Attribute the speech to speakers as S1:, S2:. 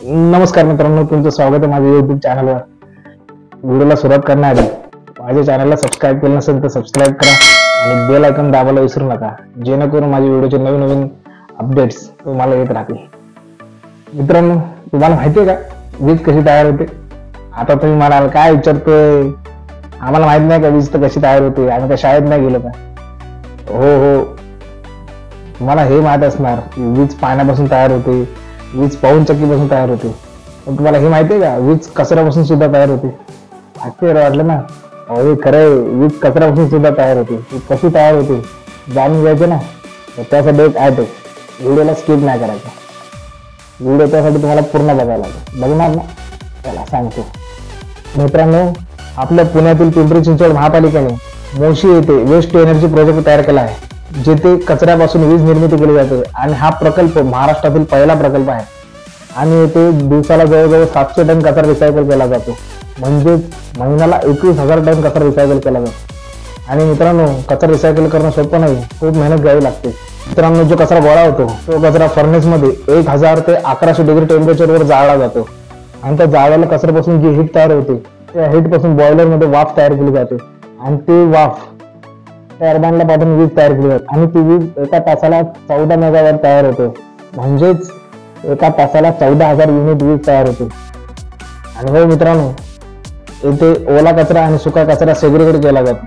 S1: नमस्कार मित्रांनो, तुमचं स्वागत आहे माझ्या युट्यूब चॅनलवर. व्हिडिओला सुरुवात करण्याआधी माझ्या चॅनलला सबस्क्राईब केलं नसेल तर सबस्क्राईब करा आणि बेल आयकॉन दाबायला विसरू नका, जेणेकरून माझ्या व्हिडिओचे नवीन नवीन अपडेट्स तुम्हाला येत राहतील. मित्रांनो, तुम्हाला माहिती आहे का वीज कशी तयार होते? आता तुम्ही म्हणाल काय विचारतोय, आम्हाला माहित नाही का वीज तर कशी तयार होते? आम्ही त्या शाळेत नाही गेलो का? हो, तुम्हाला हे माहित असणार वीज पाण्यापासून तयार होते, वीज पाऊन चक्कीपासून तयार होते. पण तुम्हाला हे माहिती आहे का वीज कचऱ्यापासून सुद्धा तयार होते? आश्चर्य वाटलं ना? हे खरंय, वीज कचऱ्यापासून सुद्धा तयार होते. ती कशी तयार होते जाणून घ्यायचे ना, तर त्यासाठी एक ऍप आहे. व्हिडिओला स्किप नाही करायचा, व्हिडिओ त्यासाठी तुम्हाला पूर्ण बघायला लागेल. बघणार ना? चला सांगतो. मित्रांनो, आपल्या पुण्यातील पिंपरी चिंचवड महापालिकेने मोशी येथे वेस्ट टू एनर्जी प्रोजेक्ट तयार केला आहे, जेथे कचऱ्यापासून वीज निर्मिती केली जाते. आणि हा प्रकल्प महाराष्ट्रातील पहिला प्रकल्प आहे आणि येथे दिवसाला जवळजवळ 700 टन कचरा रिसायकल केला जातो. म्हणजेच महिन्याला 21,000 टन कचरा रिसायकल केला जातो. आणि मित्रांनो, कचरा रिसायकल करणं सोपं नाही, खूप मेहनत घ्यावी लागते. मित्रांनो, जो कचरा गोळा होतो तो कचरा फर्नेस मध्ये 1000 ते 1100 डिग्री टेम्परेचरवर जाळला जातो. आणि त्या जाळलेल्या कचऱ्यापासून जी हीट तयार होते, त्या हीट पासून बॉयलर मध्ये वाफ तयार केली जाते आणि ती वाफ टर्बाइनला पाठवून वीज तयार केली जाते. आणि ती वीज एका तासाला 14 मेगावॅट तयार होते. म्हणजेच एका तासाला 14,000 युनिट वीज तयार होते. आणि हो मित्रांनो, येथे ओला कचरा आणि सुका कचरा सेग्रिगेट केला जातो.